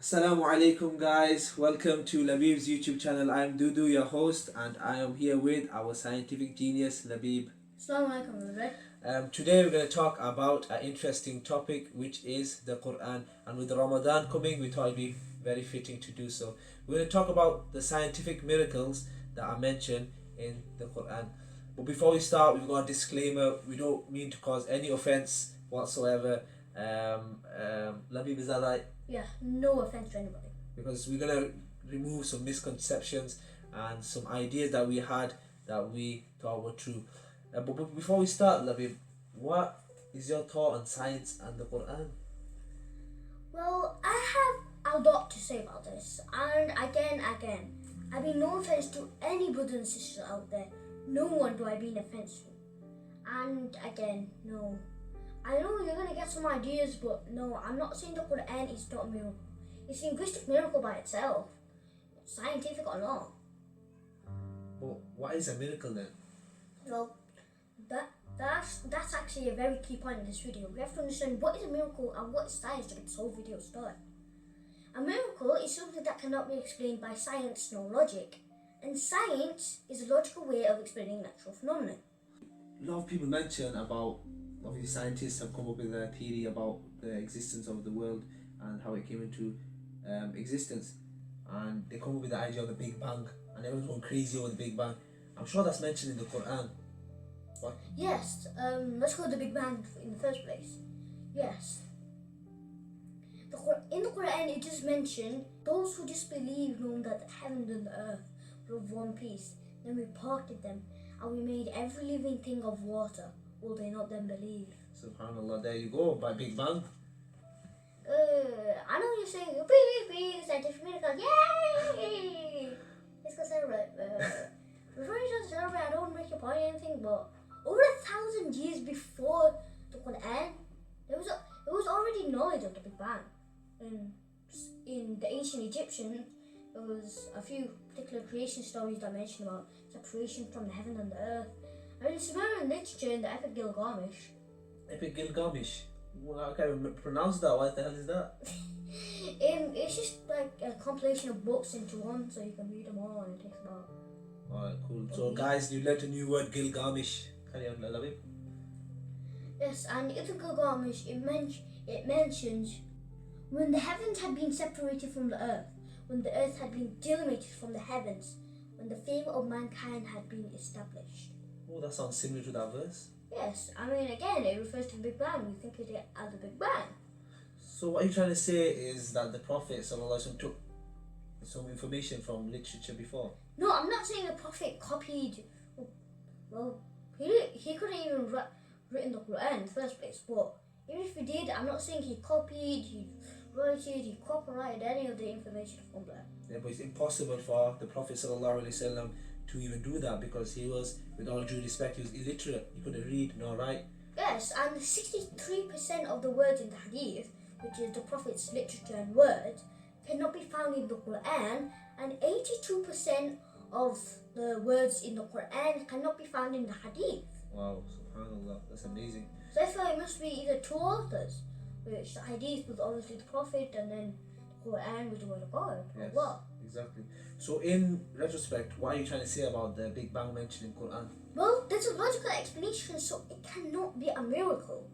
Assalamu alaikum guys, welcome to Labib's YouTube channel. I am Dudu, your host, and I am here with our scientific genius Labib. Assalamu alaikum. Today we're going to talk about an interesting topic, which is the Quran, and with Ramadan coming we thought it'd be very fitting to do so. We're going to talk about the scientific miracles that are mentioned in the Quran. But before we start, we've got a disclaimer. We don't mean to cause any offense whatsoever. Labib, is that right? Yeah, no offense to anybody. Because we're going to remove some misconceptions and some ideas that we had that we thought were true. But before we start, Labib, what is your thought on science and the Quran? Well, I have a lot to say about this. And again, I mean no offense to any brothers and sisters out there. No one do I mean offense to. And again, no. I know you're going to get some ideas, but no, I'm not saying the Quran is not a miracle. It's a linguistic miracle by itself. Scientific or not. Well, what is a miracle then? Well, that's actually a very key point in this video. We have to understand what is a miracle and what is science to get this whole video started. A miracle is something that cannot be explained by science nor logic, and science is a logical way of explaining natural phenomena. A lot of people mention about, obviously scientists have come up with a theory about the existence of the world and how it came into existence, and they come up with the idea of the Big Bang, and everyone's going crazy over the Big Bang. I'm sure that's mentioned in the Quran. What? Yes, let's go to the Big Bang in the first place. Yes. In the Quran it is mentioned, those who disbelieve know that the heavens and the earth were of one piece. Then we parted them, and we made every living thing of water. Will they not then believe? Subhanallah, there you go, by Big Bang. I know you're saying, big, scientific miracle, yay! Let's go celebrate. Before you just celebrate, I don't want to make your point or anything, but over 1,000 years before the Quran, it was already knowledge of the Big Bang. In the ancient Egyptian, there was a few particular creation stories that mention about separation from the heaven and the earth. And in Sumerian literature, in the Epic Gilgamesh. Epic Gilgamesh? Well, I can't even pronounce that. What the hell is that? It's just like a compilation of books into one, so you can read them all, and it takes about. Alright, cool. So guys, you learned a new word, Gilgamesh. Carry on, Labib. Yes, and in the Gilgamesh, it mentions when the heavens had been separated from the earth, when the earth had been delimited from the heavens, when the fame of mankind had been established. Oh, that sounds similar to that verse. Yes, I mean again, it refers to the Big Bang. We think of it as the Big Bang. So what you're trying to say is that the Prophet ﷺ took some information from literature before? No, I'm not saying the Prophet copied. Well, he couldn't even written the Quran in the first place. But even if he did, I'm not saying he copied, he wrote it, he copyrighted any of the information from there. Yeah, but it's impossible for the Prophet ﷺ to even do that, because he was, with all due respect, he was illiterate. He couldn't read nor write. Yes, and 63% of the words in the Hadith, which is the Prophet's literature and words, cannot be found in the Quran, and 82% of the words in the Quran cannot be found in the Hadith. Wow, subhanallah, that's amazing. So I feel it must be either two authors, which the Hadith was obviously the Prophet, and then the Quran was the word of God. Yes, what? exactly. So in retrospect, what are you trying to say about the Big Bang mentioned in Quran? Well, there's a logical explanation, so it cannot be a miracle.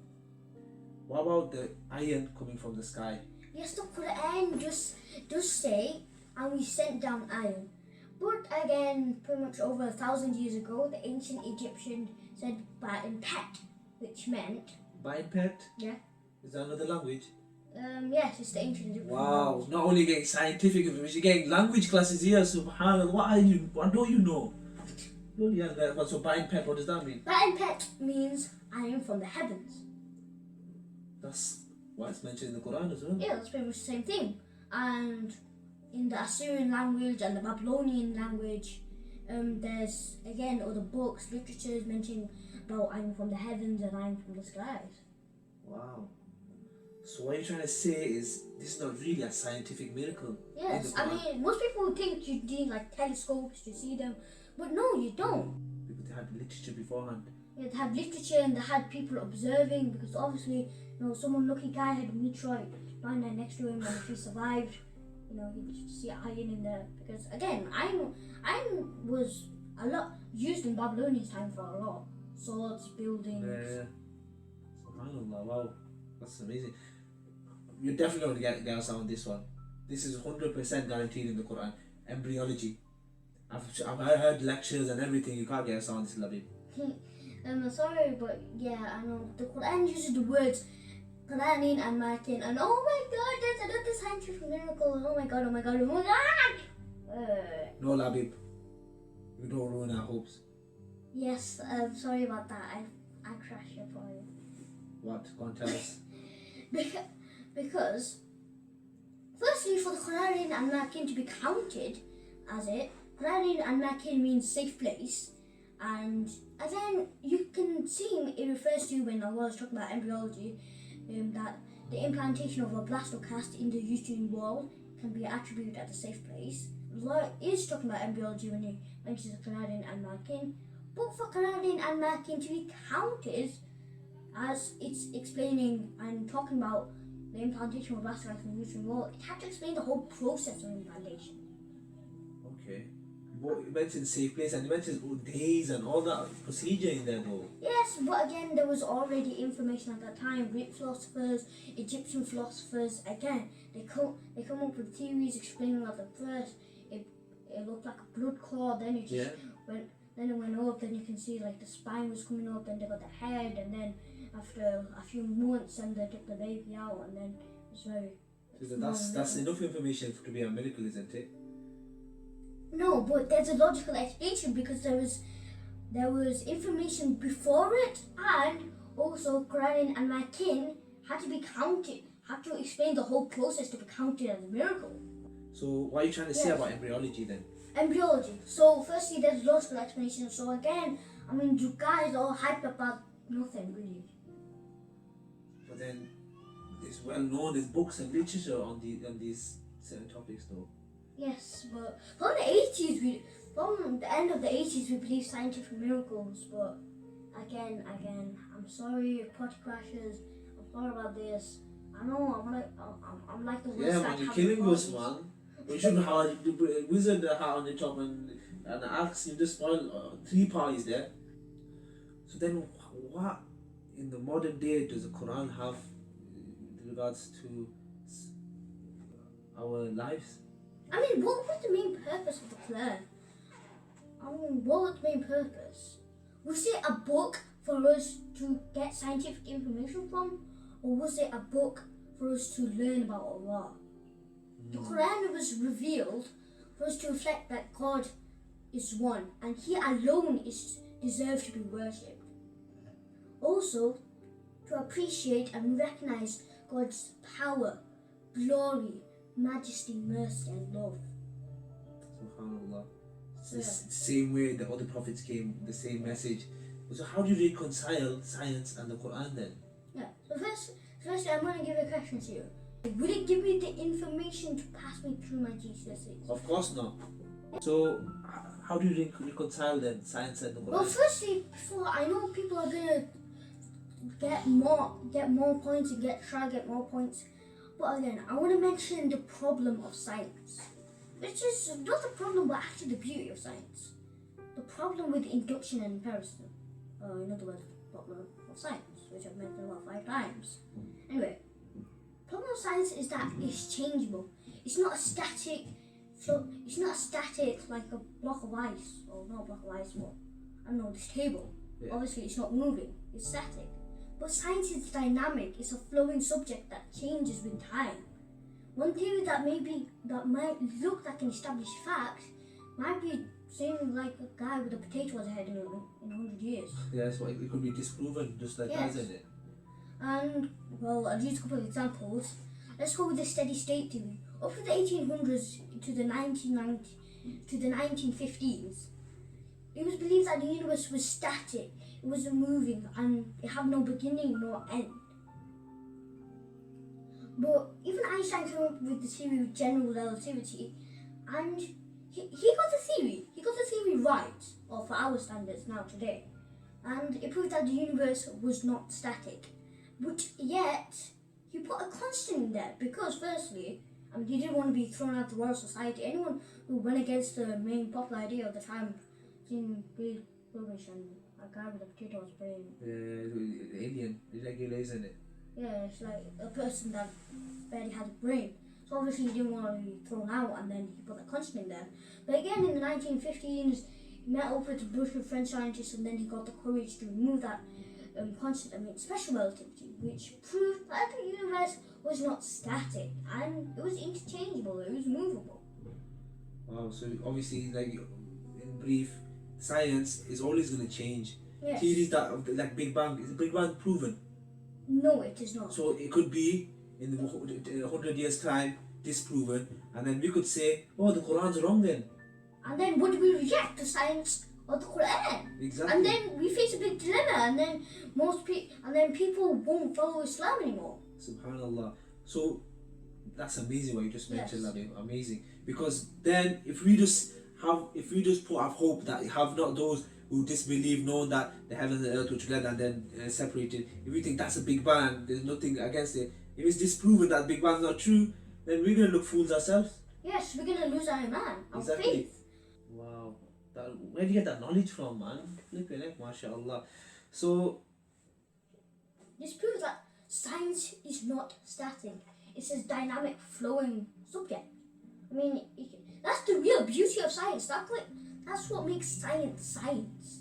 What about the iron coming from the sky? Yes, the Quran does say, and we sent down iron. But again, pretty much over 1,000 years ago, the ancient Egyptian said Ba'in Pet, which meant... Ba'in Pet? Yeah. Is that another language? Yes, it's the ancient Egyptian Wow, language. not only getting scientific information, you're getting language classes here, subhanallah. What don't you know? So Ba'in Pet, what does that mean? Ba'in Pet means iron from the heavens. That's what's mentioned in the Quran as well. Yeah, that's pretty much the same thing. And in the Assyrian language and the Babylonian language, there's again other books, literatures mentioning about iron from the heavens and iron from the skies. Wow. So what you're trying to say is this is not really a scientific miracle. Yes, I mean most people think you need like telescopes to see them, but no, you don't. Because they had literature beforehand. Yeah, they had literature and they had people observing, because obviously, some unlucky guy had a meteorite lying there next to him, and if he survived, you'd see iron in there, because again, iron was a lot used in Babylonian time for a lot. Swords, buildings. Yeah. SubhanAllah, wow. That's amazing. You're definitely going to get us on this one. This is 100% guaranteed in the Quran. Embryology. I've heard lectures and everything. You can't get us on this, Labib. I'm sorry, but yeah, I know. The Quran uses the words Quranin and Matin, and oh my god, that's another scientific miracle. Oh my god, oh my god, oh my god! No, Labib. We don't ruin our hopes. Yes, sorry about that. I crashed your point. What? Go on, tell us. Because, firstly, for the Quranin and Matin to be counted as it, Quranin and Matin means safe place. And then you can see it refers to, when I was talking about embryology, that the implantation of a blastocast in the uterine wall can be attributed as a safe place. Allah is talking about embryology when he mentions the Quranin and Matin. But for Quranin and Matin to be counted as it's explaining and talking about the implantation of blastocast in the uterine wall, it had to explain the whole process of implantation. Okay. But it mentions safe place and it mentions days and all that procedure in there though. Yes, but again, there was already information at that time. Greek philosophers, Egyptian philosophers, again, they come up with theories explaining that at first it looked like a blood clot, then it just went up, then you can see like the spine was coming up, then they got the head, and then after a few months, then they took the baby out, and then it's very. So that's enough information to be a miracle, isn't it? No, but there's a logical explanation, because there was information before it, and also Quranin and Matin had to be counted, had to explain the whole process to be counted as a miracle. So what are you trying to say about embryology then? Embryology. So firstly, there's logical explanation. So again, I mean, you guys all hyped about nothing really. But then it's well known, there's books and literature on these certain topics though. Yes, but from the end of the 80s, we believe scientific miracles. But again, I'm sorry, potty crashes. I'm sorry about this. I know I'm like the worst. Yeah, man, you're killing us, man. We shouldn't have the wizard hat on the top and axe. You just spoil 3 parties there. So then, what in the modern day does the Quran have in regards to our lives? I mean, what was the main purpose of the Quran? I mean, what was the main purpose? Was it a book for us to get scientific information from? Or was it a book for us to learn about Allah? The Quran was revealed for us to reflect that God is one and He alone is deserved to be worshipped. Also, to appreciate and recognize God's power, glory, majesty, mercy and love. SubhanAllah. It's the same way the other prophets came, the same message. So how do you reconcile science and the Quran then? Yeah, so firstly I'm going to give a question to you. Will it give me the information to pass me through my GCSEs? Of course not. So how do you reconcile then science and the Quran? Well, firstly, before I know people are going to get more points and try to get more points. But again, I want to mention the problem of science. Which is not the problem, but actually the beauty of science. The problem with induction and empiricism. In other words, the problem of science, which I've mentioned about 5 times. Anyway, the problem of science is that it's changeable. It's not a static, it's not a static like a block of ice, or not a block of ice, but I don't know, this table. Yeah. Obviously, it's not moving, it's static. But science is dynamic, it's a flowing subject that changes with time. One theory that might look like an established fact might be saying like a guy with a potato as a head in 100 years. Yeah, so it could be disproven just like that, isn't it? And, well, I'll use a couple of examples. Let's go with the steady state theory. Up to the 1800s to the 1915s, it was believed that the universe was static, it wasn't moving, and it had no beginning nor end. But even Einstein came up with the theory of general relativity, and he got the theory right, or for our standards now today, and it proved that the universe was not static. But yet, he put a constant in there because firstly, I mean, he didn't want to be thrown out of the Royal Society. Anyone who went against the main popular idea of the time seemed really rubbish, and a guy with a potato was praying. The alien, irregular, isn't it? Yeah, it's like a person that barely had a brain. So obviously he didn't want to be thrown out, and then he put that constant in there. But again, in the 1915s, he met up with a bunch of French scientists, and then he got the courage to remove that constant, special relativity, which proved that the universe was not static, and it was interchangeable, it was movable. Wow, so obviously, like, in brief, science is always going to change. Yes. Theories that, like Big Bang, is the Big Bang proven? No, it is not. So it could be in 100 years' time disproven, and then we could say, oh, the Quran's wrong then. And then would we reject the science of the Quran? Exactly. And then we face a big dilemma, and then people won't follow Islam anymore. Subhanallah. So that's amazing what you just mentioned, Yes. Labib. Amazing. Because then if we just put our hope that have not those who disbelieve, knowing that the heavens and the earth were together and then separated, if we think that's a Big Bang, there's nothing against it. If it's disproven that Big Bang's not true, then we're gonna look fools ourselves. Yes, we're gonna lose our iman, our Exactly. faith. Wow. Where do you get that knowledge from, man? Flipping it, mashallah. So This proves that science is not static. It's a dynamic, flowing subject. That's the real beauty of science. That's what makes science science.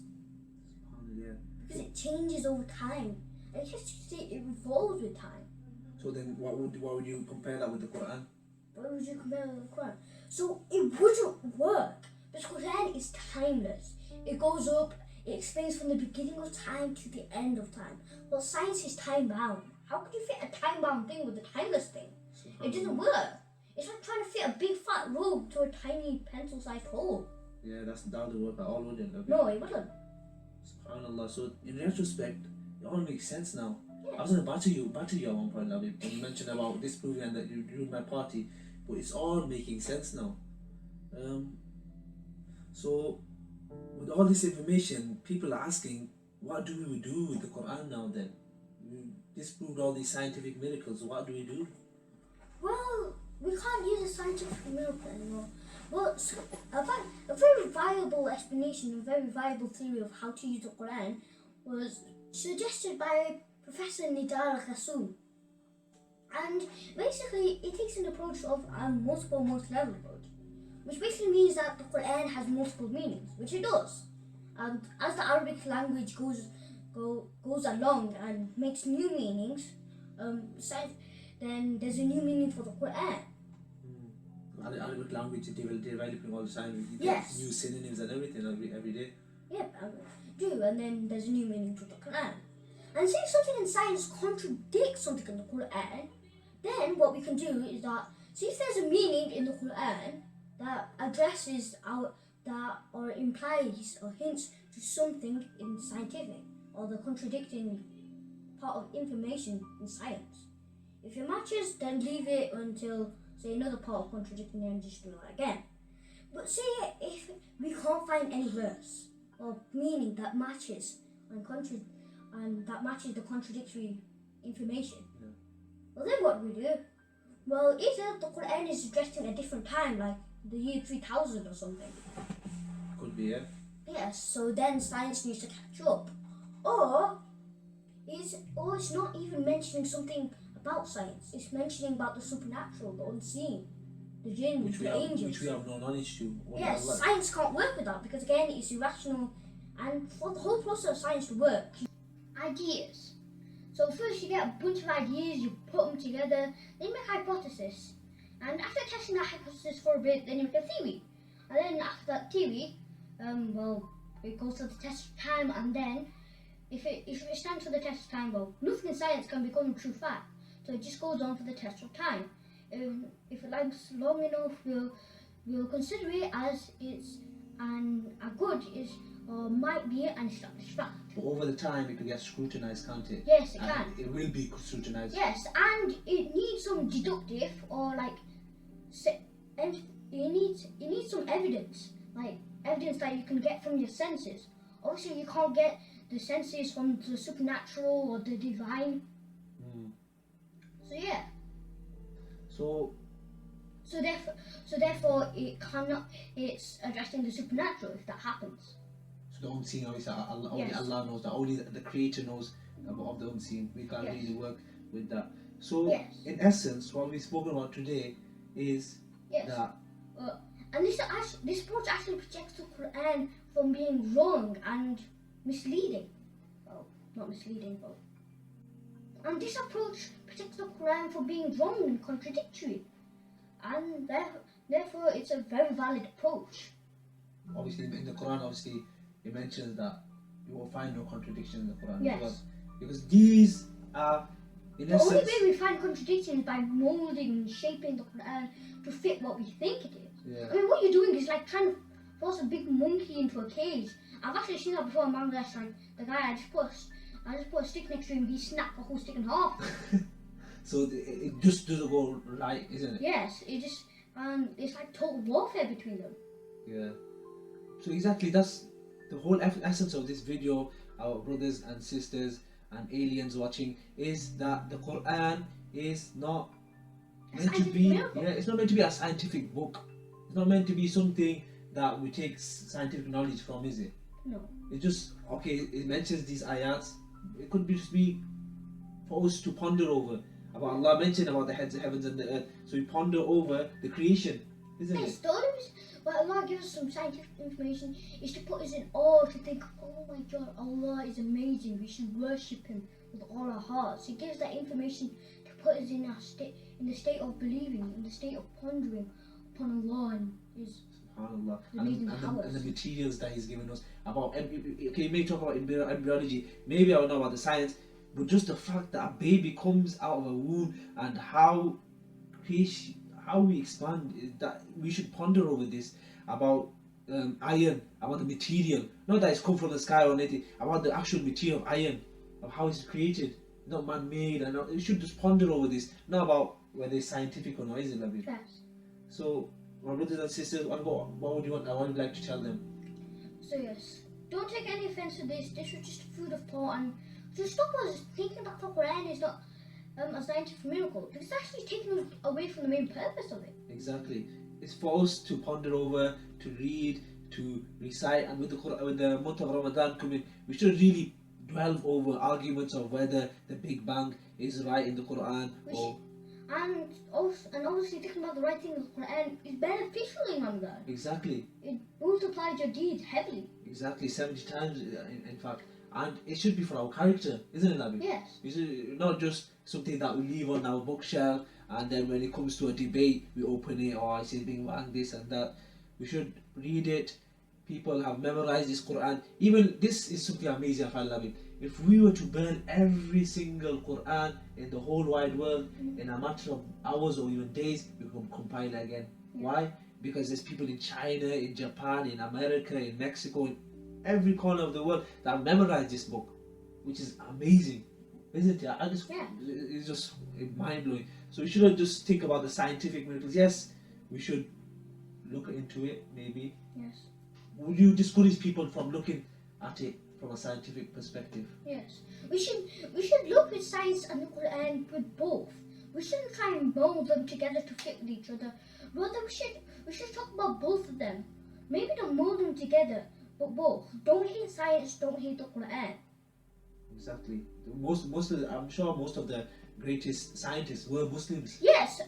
yeah. Because it changes over time. And it evolves with time. So then what would you compare that with the Quran? What would you compare with the Quran? So it wouldn't work. Because Quran is timeless. It goes up, it explains from the beginning of time to the end of time. Well, science is time bound. How could you fit a time bound thing with a timeless thing? It doesn't work. It's like trying to fit a big fat rope to a tiny pencil sized hole. Yeah, that would work at all, wouldn't it? No, it wouldn't. SubhanAllah. So in retrospect, it all makes sense now. Yeah. I was gonna batter you at one point, Labib, when you mentioned about disproving and that you ruined my party, but it's all making sense now. So with all this information, people are asking, what do we do with the Quran now then? We disproved all these scientific miracles, what do we do? Well, we can't use a scientific miracle anymore. But a very viable explanation, a very viable theory of how to use the Quran was suggested by Professor Nidar Khassoon. And basically, it takes an approach of a multi-level approach, which basically means that the Quran has multiple meanings, which it does. And as the Arabic language goes along and makes new meanings, then there's a new meaning for the Quran. The Arabic language is developing all the time. You get Yes. new synonyms and everything every day. Yep, and then there's a new meaning to the Quran. And since something in science contradicts something in the Quran, then what we can do is that, see if there's a meaning in the Quran that addresses or implies or hints to something in scientific, or the contradicting part of information in science. If it matches, then leave it until, say, another part of contradicting it and just do it again. But say if we can't find any verse or meaning that matches and that matches the contradictory information, well then what do we do? Well, either the Quran is addressing a different time, like the year 3000 or something. Could be, yeah. Yes, so then science needs to catch up. Or it's not even mentioning something about science. It's mentioning about the supernatural, the unseen, the jinn, the angels. Which we have no knowledge to. Yes, science can't work with that because again it's irrational, and for the whole process of science to work, ideas. So first you get a bunch of ideas, you put them together, then you make a hypothesis, and after testing that hypothesis for a bit, then you make a theory, and then after that theory, it goes to the test of time, and then if it stands for the test of time, well, nothing in science can become a true fact, so it just goes on for the test of time. If it lasts long enough, we'll consider it as it's a good is or might be an established fact. But over the time, it could get scrutinized, can't it? Yes, it And can. It will be scrutinized. Yes, and it needs some deductive or and it needs some evidence, like evidence that you can get from your senses. Obviously, you can't get the senses from the supernatural or the divine. So yeah. So, So therefore, it cannot. It's addressing the supernatural if that happens. So the unseen, obviously, only Yes. Allah knows that. Only the Creator knows of the unseen. We can't Yes. really work with that. So, Yes. in essence, what we've spoken about today is Yes. that. And this approach actually protects the Quran from being wrong and misleading. Well, not misleading, but. And this approach protects the Quran from being wrong and contradictory. And therefore, it's a very valid approach. Obviously, in the Quran, obviously, it mentions that you will find no contradiction in the Quran Yes. as well. Because these are, in The essence. only way we find contradiction is by molding and shaping the Quran to fit what we think it is. Yeah. I mean, what you're doing is like trying to force a big monkey into a cage. I've actually seen that before in Bangladesh. Like the guy, I just put a stick next to him, he snapped the whole stick in half. So it just doesn't go right, isn't it? Yes, it's like total warfare between them. Yeah. So exactly, that's the whole essence of this video, our brothers and sisters and aliens watching, is that the Quran is not meant to be. Miracle. Yeah, it's not meant to be a scientific book. It's not meant to be something that we take scientific knowledge from, is it? No. It just it mentions these ayats. It could just be for us to ponder over. About Allah mentioned about the heavens and the earth, so we ponder over the creation, isn't Yes, it? the only reason why Allah gives us some scientific information is to put us in awe, to think, oh my God, Allah is amazing. We should worship Him with all our hearts. He gives that information to put us in the state of believing, in the state of pondering upon Allah and His. SubhanAllah. Amazing And powers. the materials that He's given us. About okay, maybe talk about embryology. Maybe I don't know about the science, but just the fact that a baby comes out of a womb and how we expand, that we should ponder over this about iron, about the material. Not that it's come from the sky or anything. About the actual material of iron, of how it's created, not man-made. And you should just ponder over this, not about whether it's scientific or not, is it, Labib? Yes. So, my brothers and sisters, what would you want? I would like to tell them. So yes, don't take any offense to this. This was just food of thought, and just stop us thinking that the Quran is not a scientific miracle, because it's actually taking us away from the main purpose of it. Exactly. It's for us to ponder over, to read, to recite, and with the month of Ramadan coming, we should really delve over arguments of whether the Big Bang is right in the Quran or. And obviously thinking about the right thing in the Quran is beneficial in Ramadan. Exactly. It multiplies your deeds heavily. Exactly, 70 times in fact. And it should be for our character, isn't it, Nabi? Yes. It's not just something that we leave on our bookshelf and then when it comes to a debate we open it, or I say Big Bang, this and that. We should read it. People have memorized this Quran. Even this is something amazing, I find, Nabi. If we were to burn every single Quran in the whole wide world in a matter of hours or even days, we can compile it again. Yeah. Why? Because there's people in China, in Japan, in America, in Mexico, in every corner of the world that have memorized this book, which is amazing, isn't it? Yeah. It's just mind blowing. So we shouldn't just think about the scientific miracles. Yes, we should look into it, maybe. Yes. Would you discourage people from looking at it from a scientific perspective? Yes. We should look at science and the Quran with both. We shouldn't try and mold them together to fit with each other. Rather, we should talk about both of them. Maybe don't mold them together, but both. Don't hate science, don't hate the Quran. Exactly. I'm sure most of the greatest scientists were Muslims. Yes,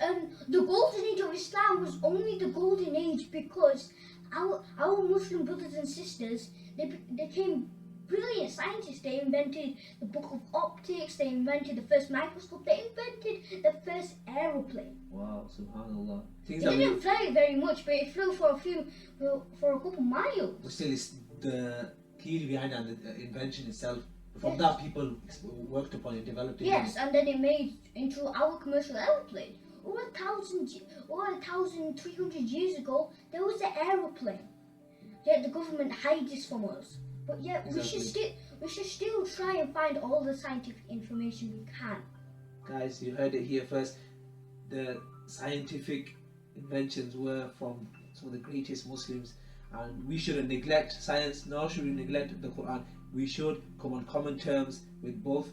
the golden age of Islam was only the golden age because our Muslim brothers and sisters, they became brilliant scientists. They invented the book of optics, they invented the first microscope, they invented the first aeroplane. Wow, subhanallah. It didn't fly very much, but it flew for a couple miles. But still, it's the theory behind it and the invention itself. From Yes. that, people worked upon it, developed it. Yes, and then it made into our commercial aeroplane. Over 1,300 years ago, there was an aeroplane. Yet the government hides this from us. But yet Exactly. we should still try and find all the scientific information we can. Guys, you heard it here first. The scientific inventions were from some of the greatest Muslims, and we shouldn't neglect science, nor should we neglect the Quran. We should come on common terms with both.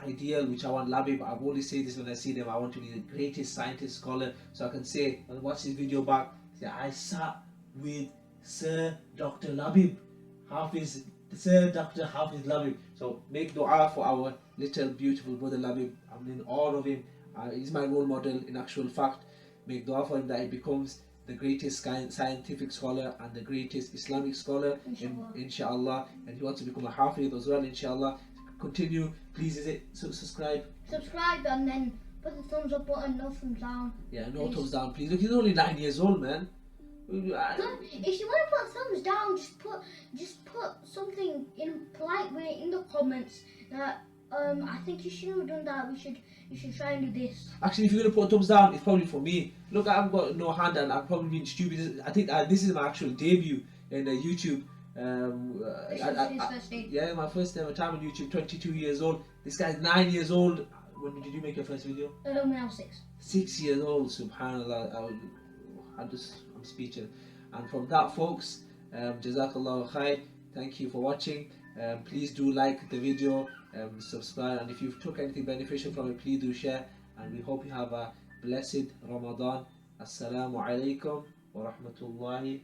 ideal which I want Labib. I've always said this when I see them. I want to be the greatest scientist scholar, so I can say when I watch this video back, say I sat with Sir Dr. Labib, Sir Dr. Hafiz Labib. So make dua for our little beautiful brother Labib. I'm in awe of him. He's my role model in actual fact. Make dua for him that he becomes the greatest scientific scholar and the greatest Islamic scholar, inshallah. And he wants to become a Hafiz as well, inshallah. Continue, please. Is it subscribe and then put the thumbs up button, no thumbs down. Yeah, no please. Thumbs down, please. Look, he's only 9 years old, man. If you want to put thumbs down, just put something in a polite way in the comments that I think you shouldn't have done that. You should try and do this. Actually, if you're gonna put thumbs down, it's probably for me. Look, I've got no hand and I've probably been stupid. I think this is my actual debut in YouTube. Yeah, my first ever time on YouTube. 22 years old. This guy's 9 years old. When did you make your first video? When I was 6. 6 years old. Subhanallah. I'm speechless. And from that, folks, Jazakallah khair. Thank you for watching. Please do like the video, subscribe, and if you took anything beneficial from it, please do share. And we hope you have a blessed Ramadan. Assalamu alaikum wa rahmatullahi.